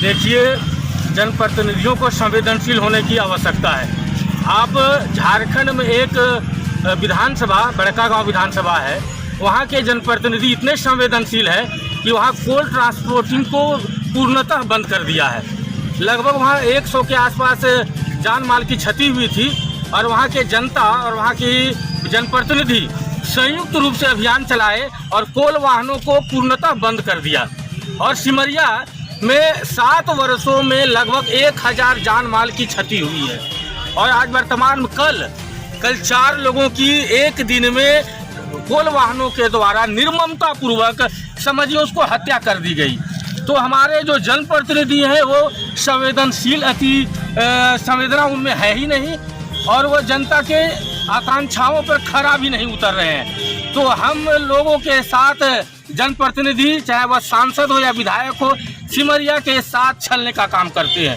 देखिए, जनप्रतिनिधियों को संवेदनशील होने की आवश्यकता है। आप झारखंड में एक विधानसभा, बड़कागांव विधानसभा है, वहाँ के जनप्रतिनिधि इतने संवेदनशील है कि वहाँ कोल ट्रांसपोर्टिंग को पूर्णतः बंद कर दिया है। लगभग वहाँ 100 के आसपास जान माल की क्षति हुई थी और वहाँ के जनता और वहाँ की जनप्रतिनिधि संयुक्त रूप से अभियान चलाए और कोल वाहनों को पूर्णतः बंद कर दिया। और सिमरिया में 7 वर्षों में लगभग 1000 जान माल की क्षति हुई है। और आज वर्तमान में कल 4 लोगों की एक दिन में कोल वाहनों के द्वारा निर्ममता पूर्वक समझिए उसको हत्या कर दी गई। तो हमारे जो जनप्रतिनिधि हैं वो संवेदनशील संवेदना उनमें है ही नहीं और वो जनता के आकांक्षाओं पर खरा भी नहीं उतर रहे हैं। तो हम लोगों के साथ जनप्रतिनिधि, चाहे वह सांसद हो या विधायक हो, सिमरिया के साथ छलने का काम करते हैं।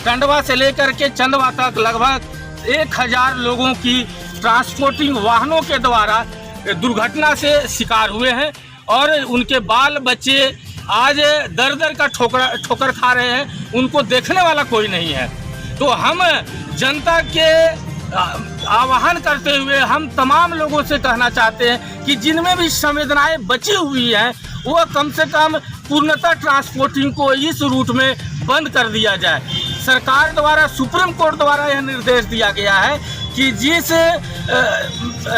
टंडवा से लेकर के चंदवा तक लगभग 1000 लोगों की ट्रांसपोर्टिंग वाहनों के द्वारा दुर्घटना से शिकार हुए हैं और उनके बाल बच्चे आज दर दर का ठोकर खा रहे हैं। उनको देखने वाला कोई नहीं है। तो हम जनता के आह्वान करते हुए हम तमाम लोगों से कहना चाहते हैं कि जिनमें भी संवेदनाएं बची हुई हैं वो कम से कम पूर्णतः ट्रांसपोर्टिंग को इस रूट में बंद कर दिया जाए। सरकार द्वारा, सुप्रीम कोर्ट द्वारा यह निर्देश दिया गया है कि जिस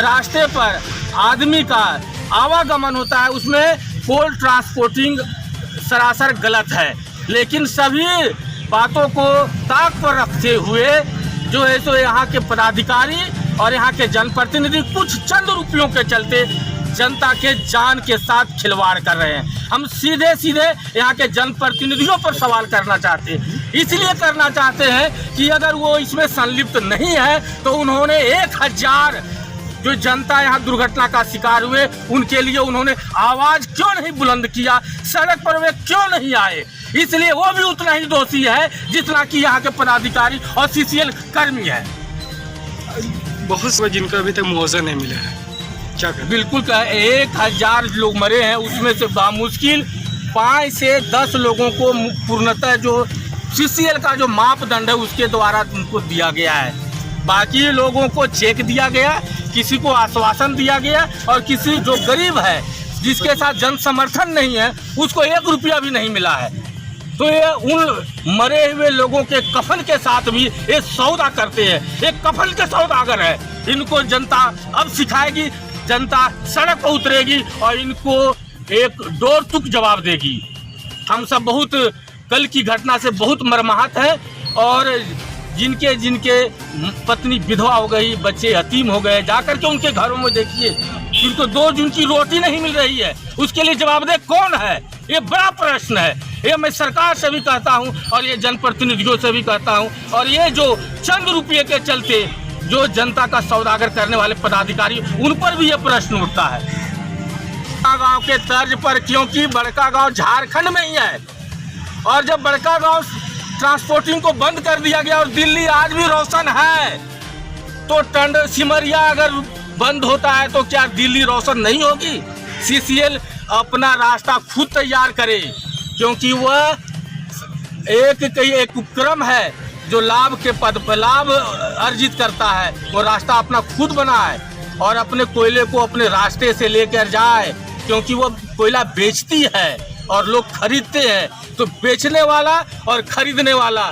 रास्ते पर आदमी का आवागमन होता है उसमें कोल ट्रांसपोर्टिंग सरासर गलत है। लेकिन सभी बातों को ताक पर रखते हुए जो है सो यहाँ के पदाधिकारी और यहाँ के जनप्रतिनिधि कुछ चंद रुपयों के चलते जनता के जान के साथ खिलवाड़ कर रहे हैं। हम सीधे सीधे यहाँ के जनप्रतिनिधियों पर सवाल करना चाहते हैं। इसलिए करना चाहते हैं कि अगर वो इसमें संलिप्त नहीं है तो उन्होंने 1000 जो जनता यहाँ दुर्घटना का शिकार हुए उनके लिए उन्होंने आवाज़ क्यों नहीं बुलंद किया, सड़क पर वे क्यों नहीं आए। इसलिए वो भी उतना ही दोषी है जितना कि यहाँ के पदाधिकारी और सीसीएल कर्मी है। बहुत से जिनका अभी तक मुआवजा नहीं मिला है, क्या करें? बिल्कुल 1000 लोग मरे हैं, उसमें से बामुश्किल 5 से 10 लोगों को पूर्णतः जो सीसीएल का जो मापदंड है उसके द्वारा उनको दिया गया है। बाकी लोगों को चेक दिया गया, किसी को आश्वासन दिया गया और किसी जो गरीब है जिसके साथ जन समर्थन नहीं है उसको 1 रुपया भी नहीं मिला है। तो ये उन मरे हुए लोगों के कफन के साथ भी ये सौदा करते हैं, एक कफन के सौदागर है। इनको जनता अब सिखाएगी, जनता सड़क पर उतरेगी और इनको एक डोर तुक जवाब देगी। हम सब बहुत कल की घटना से बहुत मर्माहत है और जिनके पत्नी विधवा हो गई, बच्चे यतीम हो गए, जाकर के उनके घरों में देखिए उनको 2 जून की रोटी नहीं मिल रही है, उसके लिए जवाबदेह कौन है? ये बड़ा प्रश्न है। ये मैं सरकार से भी कहता हूँ और ये जनप्रतिनिधियों से भी कहता हूँ और ये जो चंद रुपये के चलते जो जनता का सौदागर करने वाले पदाधिकारी उन पर भी ये प्रश्न उठता है। बड़कागांव के तर्ज पर, क्योंकि बड़कागांव झारखंड में ही है और जब बड़कागांव ट्रांसपोर्टिंग को बंद कर दिया गया और दिल्ली आज भी रोशन है, तो सिमरिया अगर बंद होता है तो क्या दिल्ली रोशन नहीं होगी? सीसीएल अपना रास्ता खुद तैयार करे, क्योंकि वह एक उपक्रम है जो लाभ के पद पर लाभ अर्जित करता है। वो रास्ता अपना खुद बनाए और अपने कोयले को अपने रास्ते से लेकर जाए, क्योंकि वो कोयला बेचती है और लोग खरीदते हैं। तो बेचने वाला और खरीदने वाला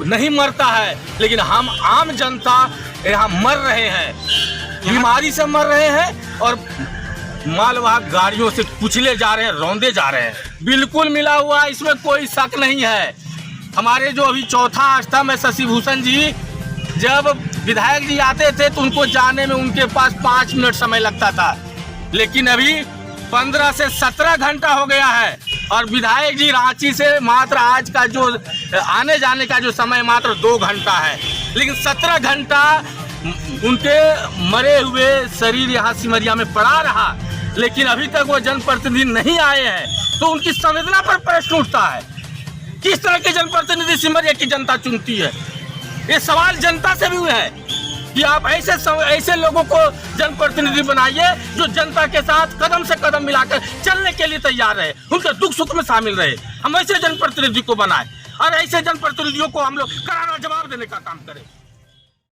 नहीं मरता है, लेकिन हम आम जनता यहाँ मर रहे हैं, बीमारी से मर रहे हैं और मालवाहक गाड़ियों से कुचले जा रहे हैं, रौंदे जा रहे हैं। बिल्कुल मिला हुआ, इसमें कोई शक नहीं है। हमारे जो अभी चौथा स्तंभ है शशिभूषण जी, जब विधायक जी आते थे तो उनको जाने में उनके पास 5 मिनट समय लगता था, लेकिन अभी 15 से 17 घंटा हो गया है और विधायक जी रांची से मात्र आज का जो आने जाने का जो समय मात्र 2 घंटा है, लेकिन 17 घंटा उनके मरे हुए शरीर यहाँ सिमरिया में पड़ा रहा, लेकिन अभी तक वो जनप्रतिनिधि नहीं आए हैं। तो उनकी संवेदना पर प्रश्न उठता है, किस तरह के जनप्रतिनिधि सिमरिया की जनता चुनती है? ये सवाल जनता से भी है कि आप ऐसे लोगों को जनप्रतिनिधि बनाइए जो जनता के साथ कदम से कदम मिलाकर चलने के लिए तैयार रहे, उनके दुख सुख में शामिल रहे। हम ऐसे जनप्रतिनिधि को बनाएं। और ऐसे जनप्रतिनिधियों को हम लोग करारा जवाब देने का काम करें।